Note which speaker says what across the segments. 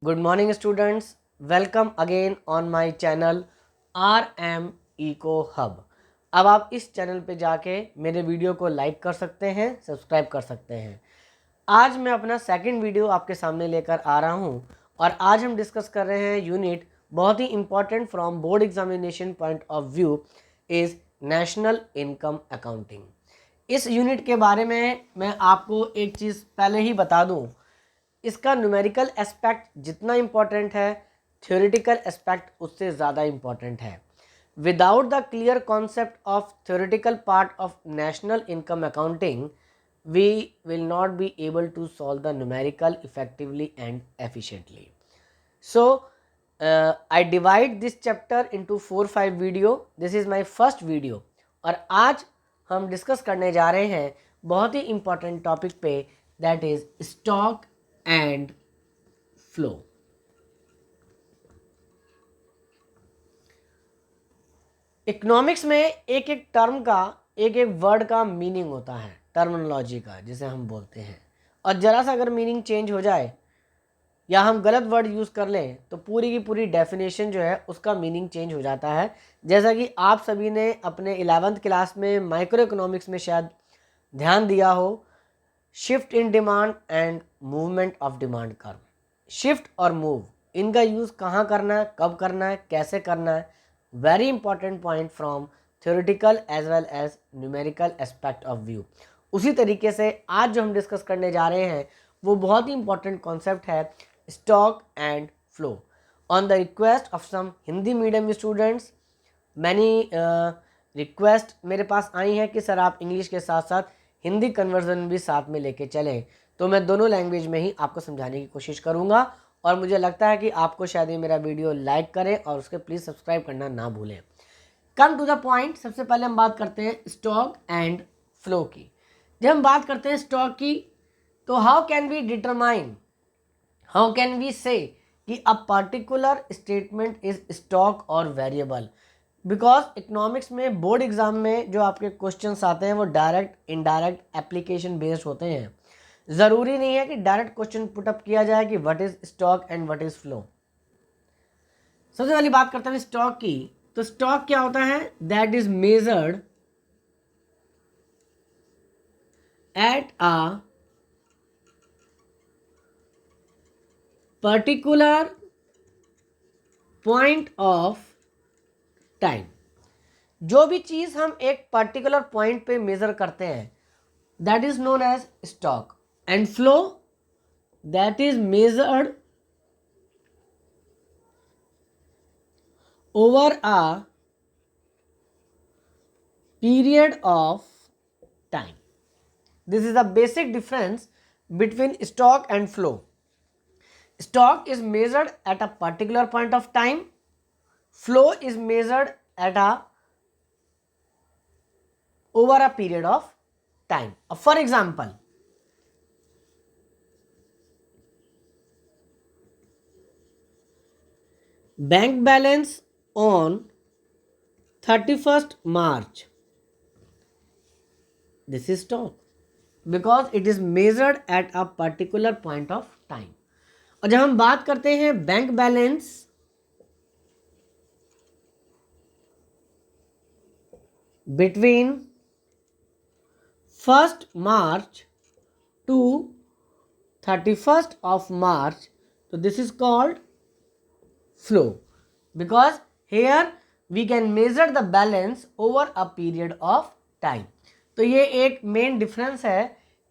Speaker 1: Good morning students, welcome again on my channel RM Eco Hub. अब आप इस channel पे जाके मेरे वीडियो को लाइक कर सकते हैं, सब्सक्राइब कर सकते हैं। आज मैं अपना सेकंड वीडियो आपके सामने लेकर आ रहा हूँ और आज हम डिस्कस कर रहे हैं यूनिट बहुत ही important from board examination point of view is national income accounting. इस यूनिट के बारे में मैं आपको एक चीज़ पहले ही बता दूँ, इसका न्यूमेरिकल एस्पेक्ट जितना इम्पॉर्टेंट है, थ्योरेटिकल एस्पेक्ट उससे ज़्यादा इम्पॉर्टेंट है। Without the clear concept of theoretical part of national income accounting we will not be able to solve the numerical effectively and efficiently. So I divide this chapter into 4-5 video. This is my first video और आज हम discuss करने जा रहे हैं बहुत ही important topic पे, that is stock and flow. Economics में एक एक टर्म का, एक एक वर्ड का मीनिंग होता है, टर्मिनोलॉजी का जिसे हम बोलते हैं, और ज़रा सा अगर मीनिंग चेंज हो जाए या हम गलत वर्ड यूज़ कर लें तो पूरी की पूरी डेफिनेशन जो है उसका मीनिंग चेंज हो जाता है। जैसा कि आप सभी ने अपने 11th क्लास में माइक्रो इकोनॉमिक्स में शायद ध्यान दिया हो, shift in demand and movement of demand curve. Shift और मूव, इनका यूज़ कहाँ करना है, कब करना है, कैसे करना है, very important point from theoretical as well as numerical aspect of view. उसी तरीके से आज जो हम डिस्कस करने जा रहे हैं वो बहुत ही इंपॉर्टेंट कॉन्सेप्ट है, stock and flow. On the request of some Hindi medium students, many request मेरे पास आई हैं कि सर आप इंग्लिश के साथ साथ हिंदी कन्वर्जन भी साथ में लेके चलें, तो मैं दोनों लैंग्वेज में ही आपको समझाने की कोशिश करूंगा और मुझे लगता है कि आपको शायद ये मेरा वीडियो लाइक करें और उसके प्लीज़ सब्सक्राइब करना ना भूलें। कम टू द पॉइंट, सबसे पहले हम बात करते हैं स्टॉक एंड फ्लो की। जब हम बात करते हैं स्टॉक की, तो how can we determine, how can we say कि a particular statement is stock और वेरिएबल। बिकॉज इकोनॉमिक्स में बोर्ड एग्जाम में जो आपके क्वेश्चंस आते हैं वो डायरेक्ट इनडायरेक्ट एप्लीकेशन बेस्ड होते हैं। ज़रूरी नहीं है कि डायरेक्ट क्वेश्चन पुटअप किया जाए कि what is stock and what is flow. सबसे पहली बात करते हैं स्टॉक की। तो स्टॉक क्या होता है? That is measured at a particular point of time. जो भी चीज़ हम एक पर्टिकुलर पॉइंट पे मेजर करते हैं that is known as stock, and flow that is measured over a period of time. This is the basic difference between stock and flow. Stock is measured at a particular point of time. Flow is measured at a over a period of time. For example, bank balance on 31st March. This is stock because it is measured at a particular point of time. और जब हम बात करते हैं bank balance between 1st March to 31st of March, so this is called flow because here we can measure the balance over a period of time. तो ये एक main difference है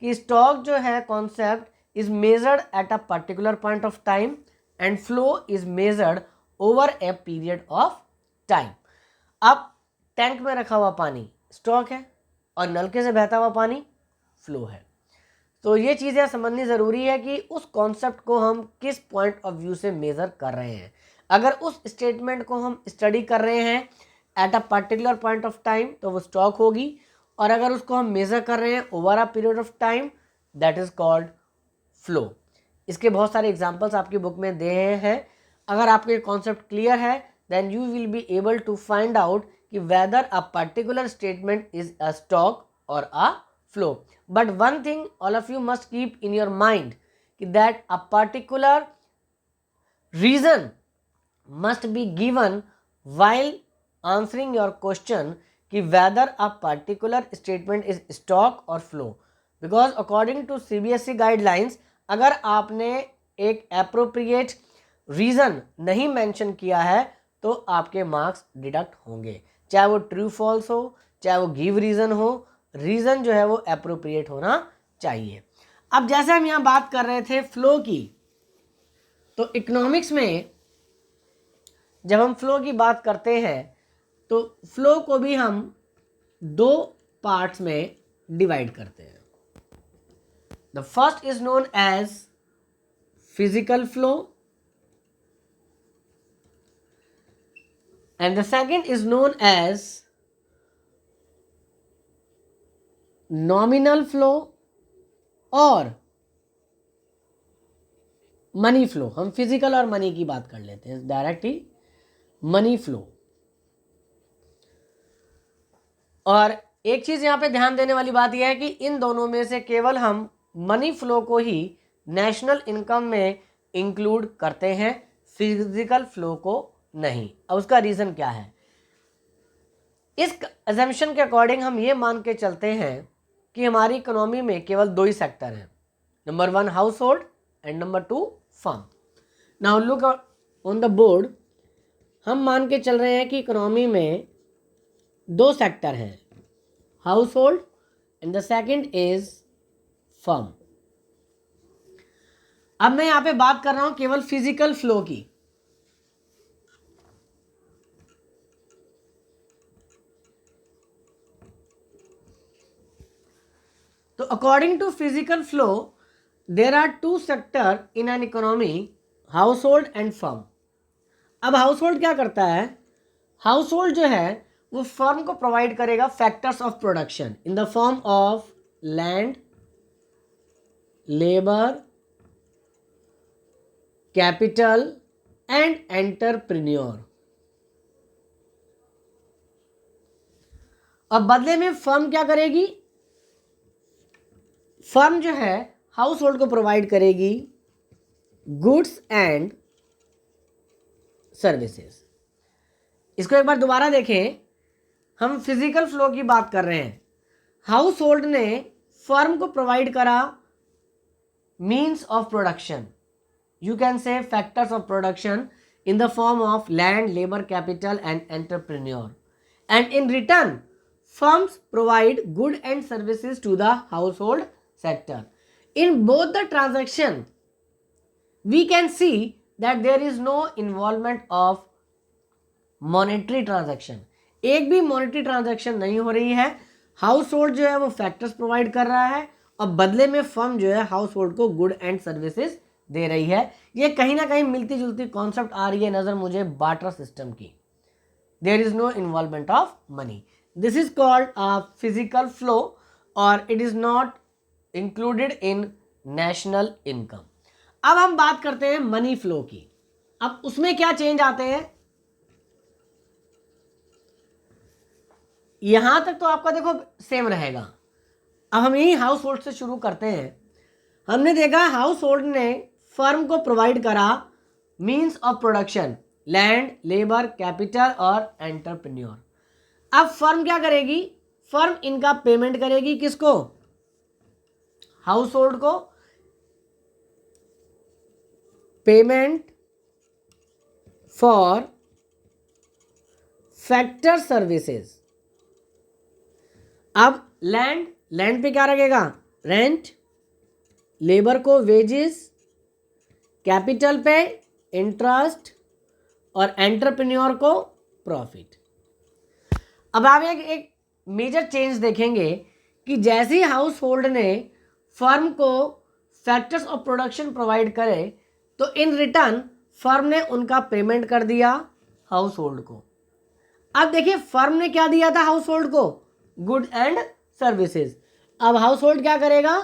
Speaker 1: कि स्टॉक जो है concept is measured at a particular point of time and flow is measured over a period of time. अब tank में रखा हुआ पानी स्टॉक है और नलके से बहता हुआ पानी फ्लो है। तो ये चीज़ें समझनी ज़रूरी है कि उस कॉन्सेप्ट को हम किस पॉइंट ऑफ व्यू से मेज़र कर रहे हैं। अगर उस स्टेटमेंट को हम स्टडी कर रहे हैं eight a particular point of time तो वो स्टॉक होगी, और अगर उसको हम मेज़र कर रहे हैं over a period of time that is called flow. इसके बहुत सारे एग्जांपल्स आपकी बुक में दे हैं। अगर आपको ये कॉन्सेप्ट क्लियर है then you will be able to find out कि whether a particular statement is a stock और a flow. But one thing all of you must keep in your mind that a particular reason must be given while answering your question कि whether a particular statement is stock और flow, because according to CBSE guidelines अगर आपने एक appropriate reason नहीं mention किया है तो आपके मार्क्स डिडक्ट होंगे, चाहे वो ट्रू फॉल्स हो, चाहे वो गिव रीजन हो, रीजन जो है वो एप्रोप्रिएट होना चाहिए। अब जैसे हम यहाँ बात कर रहे थे फ्लो की, तो इकोनॉमिक्स में जब हम फ्लो की बात करते हैं तो फ्लो को भी हम दो पार्ट्स में डिवाइड करते हैं। The first is known as physical flow and the second is known as nominal flow और मनी फ्लो। हम फिजिकल और मनी की बात कर लेते हैं डायरेक्टली, मनी फ्लो। और एक चीज यहां पे ध्यान देने वाली बात यह है कि इन दोनों में से केवल हम मनी फ्लो को ही नेशनल इनकम में इंक्लूड करते हैं, फिजिकल फ्लो को नहीं। अब उसका रीजन क्या है? इस अजम्पशन के अकॉर्डिंग हम ये मान के चलते हैं कि हमारी इकोनॉमी में केवल दो ही सेक्टर हैं, number 1 house hold and number 2 firm. Now look on the board, हम मान के चल रहे हैं कि इकोनॉमी में दो सेक्टर हैं, house hold and the second is firm. अब मैं यहां पे बात कर रहा हूं केवल फिजिकल फ्लो की। तो according to physical flow there are two sector in an economy, household and firm. अब हाउस होल्ड क्या करता है? हाउस होल्ड जो है वो फर्म को प्रोवाइड करेगा factors of production in the form of land, labour, capital and entrepreneur. अब बदले में फर्म क्या करेगी? फर्म जो है हाउस होल्ड को प्रोवाइड करेगी गुड्स एंड सर्विसेज। इसको एक बार दोबारा देखें, हम फिजिकल फ्लो की बात कर रहे हैं। हाउस होल्ड ने फर्म को प्रोवाइड करा means of production, you can say factors of production in the form of land, labour, capital and entrepreneur, and in return firms provide good and services to the household sector. In both the transaction we can see that there is no involvement of monetary transaction. एक भी monetary transaction नहीं हो रही है। House hold जो है वो factors provide कर रहा है और बदले में फर्म जो है हाउस होल्ड को गुड एंड सर्विसेज दे रही है। ये कहीं ना कहीं मिलती जुलती कॉन्सेप्ट आ रही है नजर मुझे बार्टर सिस्टम की। There is no involvement of money. This is called a physical flow or it is not included in national income. अब हम बात करते हैं मनी फ्लो की। अब उसमें क्या चेंज आते हैं? यहां तक तो आपका देखो सेम रहेगा। अब हम यही हाउस होल्ड से शुरू करते हैं। हमने देखा हाउस होल्ड ने फर्म को प्रोवाइड करा means of production, land, labour, capital और एंटरप्रेन्योर। अब फर्म क्या करेगी? फर्म इनका पेमेंट करेगी किसको? हाउस होल्ड को। Payment for factor services. अब लैंड पे क्या लगेगा? रेंट, लेबर को वेजेस, कैपिटल पे इंटरेस्ट और एंटरप्रेन्योर को प्रॉफिट। अब आप एक मेजर चेंज देखेंगे कि जैसे ही हाउस होल्ड ने फर्म को फैक्टर्स ऑफ प्रोडक्शन प्रोवाइड करे तो इन रिटर्न फर्म ने उनका पेमेंट कर दिया हाउस होल्ड को। अब देखिए फर्म ने क्या दिया था हाउस होल्ड को? Good and services. अब हाउस होल्ड क्या करेगा?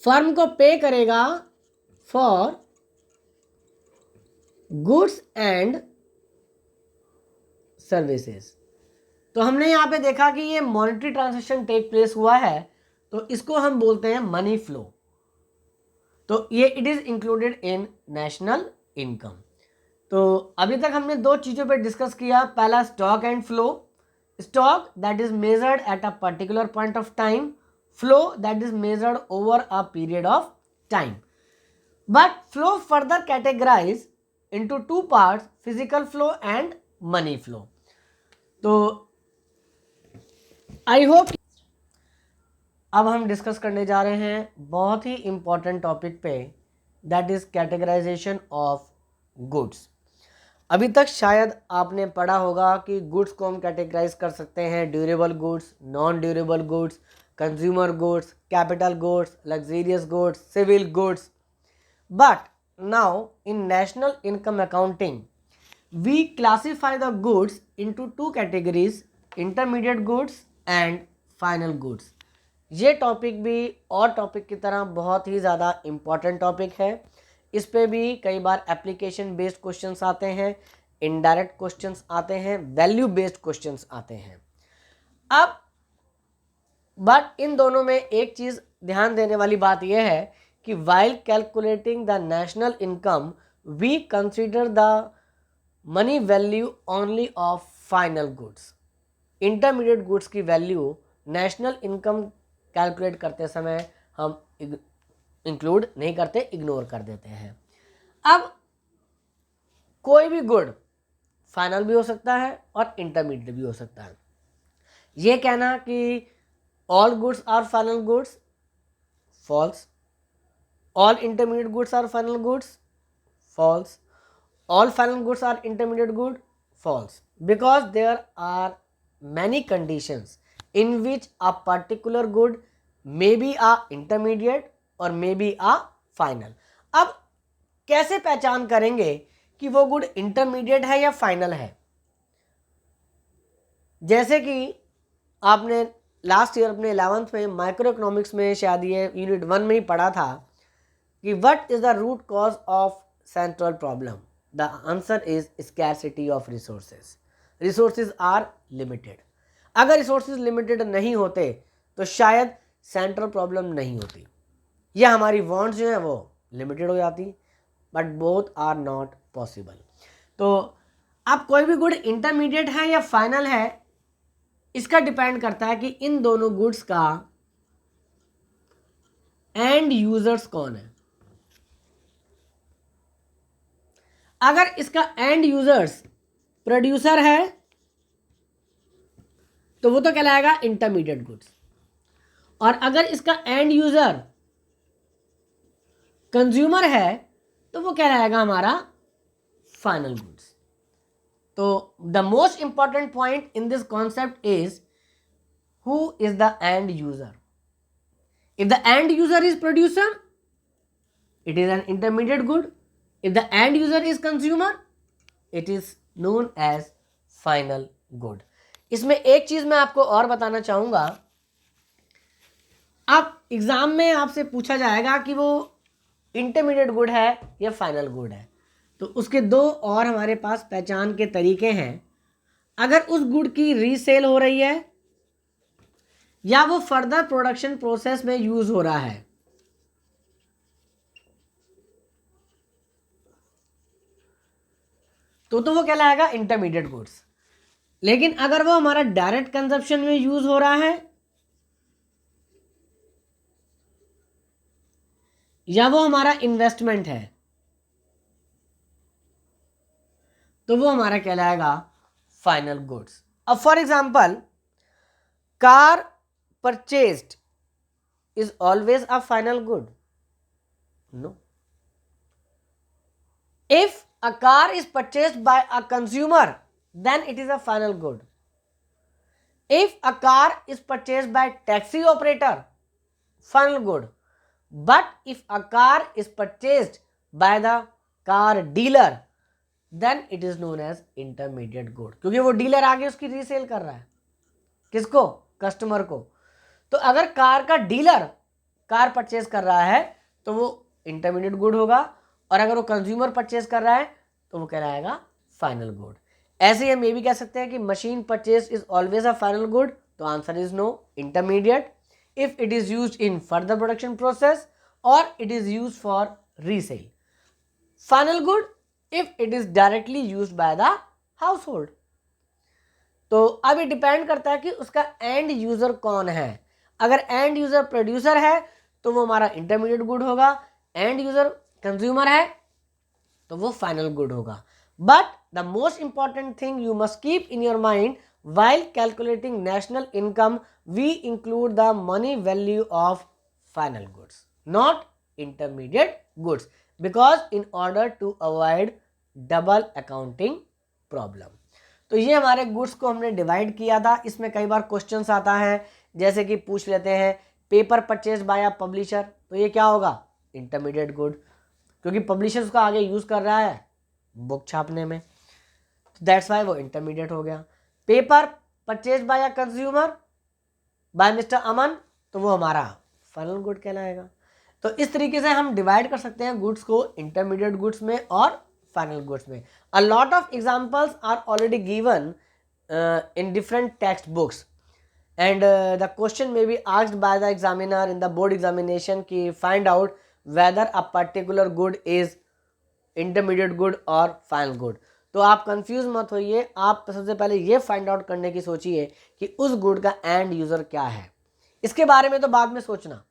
Speaker 1: फर्म को पे करेगा फॉर गुड्स एंड सर्विसेज। तो हमने यहाँ पे देखा कि ये मॉनेटरी ट्रांजैक्शन टेक प्लेस हुआ है, तो इसको हम बोलते हैं मनी फ्लो। तो ये it is included in national income. तो अभी तक हमने दो चीज़ों पे डिस्कस किया। पहला stock and flow. Stock that is measured at a particular point of time, flow that is measured over a period of time. But flow further categorise into two parts, physical flow and money flow. तो I hope अब हम discuss करने जा रहे हैं बहुत ही important topic पे, that is categorisation of goods. अभी तक शायद आपने पढ़ा होगा कि गुड्स को हम कैटेगराइज कर सकते हैं durable goods, non durable goods, consumer goods, capital goods, luxurious goods, civil goods. But now in national income accounting we classify the goods into two categories, intermediate goods and final goods. ये topic भी और topic की तरह बहुत ही ज़्यादा important topic है। इस पे भी कई बार एप्लीकेशन बेस्ड क्वेश्चंस आते हैं, इनडायरेक्ट क्वेश्चंस आते हैं, वैल्यू बेस्ड क्वेश्चंस आते हैं। अब बट इन दोनों में एक चीज़ ध्यान देने वाली बात यह है कि while calculating the national income we consider the money value only of final goods. Intermediate goods की वैल्यू नेशनल इनकम कैलकुलेट करते समय हम इंक्लूड नहीं करते, इग्नोर कर देते हैं। अब कोई भी गुड फाइनल भी हो सकता है और इंटरमीडिएट भी हो सकता है। ये कहना कि all goods are final goods, false. All intermediate goods are final goods, false. All final goods are intermediate good, false. Because there are many conditions in which a particular good may be a intermediate or may be a final। अब कैसे पहचान करेंगे कि वो good intermediate है या final है? जैसे कि आपने लास्ट ईयर अपने 11th में माइक्रो इकोनॉमिक्स में शायद ये यूनिट 1 में ही पढ़ा था कि what is the root cause of central problem. The answer is scarcity of resources. Resources are limited. अगर रिसोर्सेज लिमिटेड नहीं होते तो शायद सेंट्रल प्रॉब्लम नहीं होती, या हमारी वांट्स जो है वो लिमिटेड हो जाती, but both are not possible. तो अब कोई भी गुड इंटरमीडिएट है या फाइनल है, इसका डिपेंड करता है कि इन दोनों गुड्स का एंड यूजर्स कौन है। अगर इसका एंड यूजर्स प्रोड्यूसर है तो वो तो कहलाएगा इंटरमीडिएट गुड्स, और अगर इसका एंड यूजर कंज्यूमर है तो वो कहलाएगा हमारा फाइनल गुड्स। तो the most important point in this concept is who is the end user. If the end user is producer, it is an intermediate good. If the end user is consumer, it is known as final good. इसमें एक चीज मैं आपको और बताना चाहूंगा। अब exam में आपसे पूछा जाएगा कि वो इंटरमीडिएट गुड है या फाइनल गुड है, तो उसके दो और हमारे पास पहचान के तरीके हैं। अगर उस गुड की रीसेल हो रही है या वो फर्दर प्रोडक्शन प्रोसेस में यूज हो रहा है, तो वो कहलाएगा इंटरमीडिएट गुड्स। लेकिन अगर वो हमारा डायरेक्ट कंजप्शन में यूज हो रहा है या वो हमारा इन्वेस्टमेंट है, तो वो हमारा कहलाएगा फाइनल गुड्स। अब for example, car purchased is always a final good? No. If a car is purchased by a consumer, then it is a final good. If a car is purchased by taxi operator, final good. But if a car is purchased by the car dealer, then it is known as intermediate good, क्योंकि वो dealer आगे उसकी resale कर रहा है। किसको? Customer को। तो अगर कार का डीलर कार परचेज कर रहा है तो वो इंटरमीडिएट गुड होगा, और अगर वो कंज्यूमर परचेज कर रहा है तो वो कहलाएगा फाइनल गुड। ऐसे ही हम ये भी कह सकते हैं कि machine purchase is always a final good, तो answer is no, intermediate. If it is used in further production process और it is used for resale. Final good if it is directly used by the household. तो अब ये depend करता है कि उसका and user कौन है. अगर एंड यूजर प्रोड्यूसर है तो वो हमारा इंटरमीडिएट गुड होगा, एंड यूजर कंज्यूमर है तो वो फाइनल गुड होगा. But the most important thing you must keep in your mind while calculating national income, we include the money value of final goods, not intermediate goods, because in order to avoid double accounting problem. तो ये हमारे goods को हमने divide किया था. इसमें कई बार questions आता है, जैसे कि पूछ लेते हैं paper purchase by a publisher, तो ये क्या होगा? इंटरमीडिएट गुड, क्योंकि पब्लिशर उसका आगे यूज कर रहा है बुक छापने में, दैट्स वाई वो इंटरमीडिएट हो गया. Paper purchase by a consumer by mister Aman, तो वो हमारा फाइनल गुड कहलाएगा. तो इस तरीके से हम डिवाइड कर सकते हैं गुड्स को इंटरमीडिएट गुड्स में और फाइनल गुड्स में. A lot of examples are already given in different text books and the question may be asked by the examiner in the board examination कि find out whether a particular good is intermediate good और final good. तो आप confuse मत होइए, आप सबसे पहले ये फाइंड आउट करने की सोचिए कि उस गुड का एंड यूजर क्या है. इसके बारे में तो बाद में सोचना.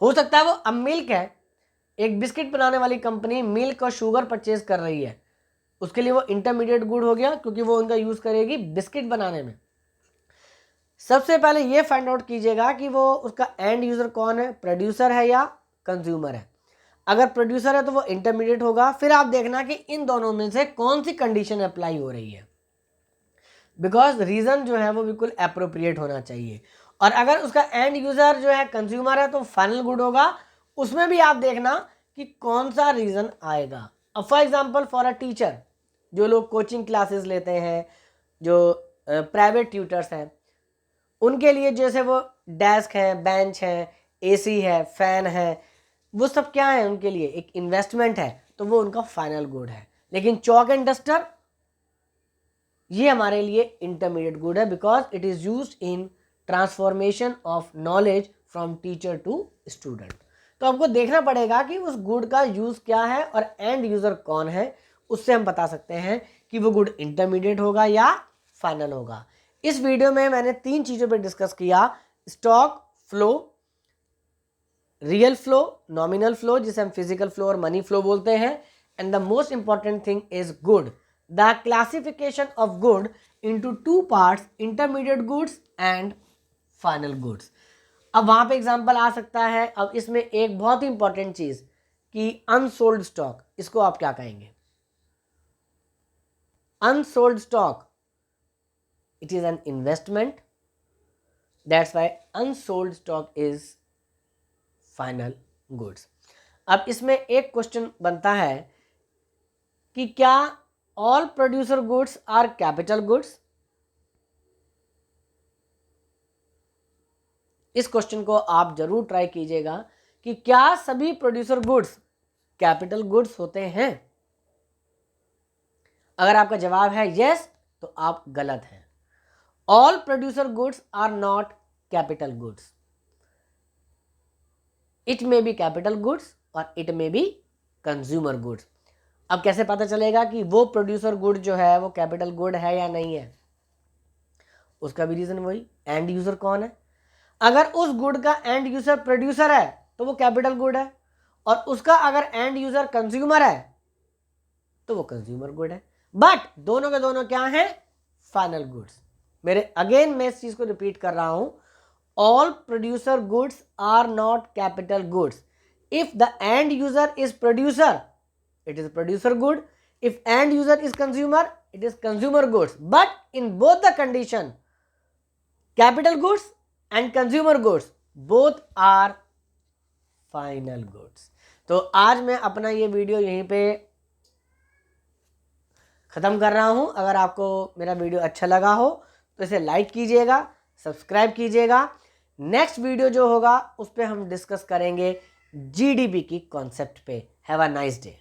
Speaker 1: हो सकता है वो अब मिल्क है, एक बिस्किट बनाने वाली कंपनी मिल्क और शुगर परचेज कर रही है, उसके लिए वो इंटरमीडिएट गुड हो गया क्योंकि वो उनका यूज करेगी बिस्किट बनाने में. सबसे पहले ये फाइंड आउट कीजिएगा कि वो उसका एंड यूजर कौन है, प्रोड्यूसर है या कंज्यूमर है. अगर प्रोड्यूसर है तो वो इंटरमीडिएट होगा. फिर आप देखना कि इन दोनों में से कौन सी कंडीशन अप्लाई हो रही है, बिकॉज रीजन जो है वो बिल्कुल एप्रोप्रिएट होना चाहिए. और अगर उसका एंड यूजर जो है कंज्यूमर है तो फाइनल गुड होगा. उसमें भी आप देखना कि कौन सा रीजन आएगा. अब for example for a teacher, जो लोग कोचिंग क्लासेस लेते हैं, जो प्राइवेट ट्यूटर्स हैं, उनके लिए जैसे वो डेस्क है, बेंच है, एसी है, फैन है, वो सब क्या है उनके लिए? एक इन्वेस्टमेंट है, तो वो उनका फाइनल गुड है. लेकिन चॉक एंड डस्टर ये हमारे लिए इंटरमीडिएट गुड है, because it is used in transformation of knowledge from teacher to student. तो आपको देखना पड़ेगा कि उस गुड का यूज क्या है और एंड यूजर कौन है, उससे हम बता सकते हैं कि वो गुड इंटरमीडिएट होगा या फाइनल होगा. इस वीडियो में मैंने 3 चीज़ों पर डिस्कस किया: stock flow, real flow, nominal flow जिसे हम फिजिकल फ्लो और मनी फ्लो बोलते हैं, and the most important thing is good. The classification of good into 2 parts, intermediate goods and final goods. अब वहां पे एग्जांपल आ सकता है. अब इसमें एक बहुत ही इंपॉर्टेंट चीज कि अनसोल्ड स्टॉक, इसको आप क्या कहेंगे? Unsold stock, it is an investment, that's why unsold stock is final goods. अब इसमें एक क्वेश्चन बनता है कि क्या all producer goods are capital goods? इस क्वेश्चन को आप जरूर ट्राई कीजिएगा कि क्या सभी प्रोड्यूसर गुड्स कैपिटल गुड्स होते हैं? अगर आपका जवाब है यस, तो आप गलत हैं. All producer goods are not capital goods. It may be capital goods और it may be consumer goods. अब कैसे पता चलेगा कि वो प्रोड्यूसर गुड जो है वो कैपिटल गुड है या नहीं है? उसका भी रीजन वही, एंड यूजर कौन है. अगर उस गुड का एंड यूजर प्रोड्यूसर है तो वो कैपिटल गुड है, और उसका अगर एंड यूजर कंज्यूमर है तो वो कंज्यूमर गुड है. बट दोनों के दोनों क्या हैं? Final goods. मैं इस चीज को रिपीट कर रहा हूं, all producer goods are not capital goods. If the end user is producer, it is producer good. If end user is consumer, it is consumer goods. But in both the condition, capital goods and consumer goods both are final goods. तो आज मैं अपना ये video यहीं पे ख़त्म कर रहा हूँ. अगर आपको मेरा वीडियो अच्छा लगा हो तो इसे लाइक कीजिएगा, सब्सक्राइब कीजिएगा. नेक्स्ट वीडियो जो होगा उस पर हम डिस्कस करेंगे जीडीपी की कॉन्सेप्ट पे. Have a nice day.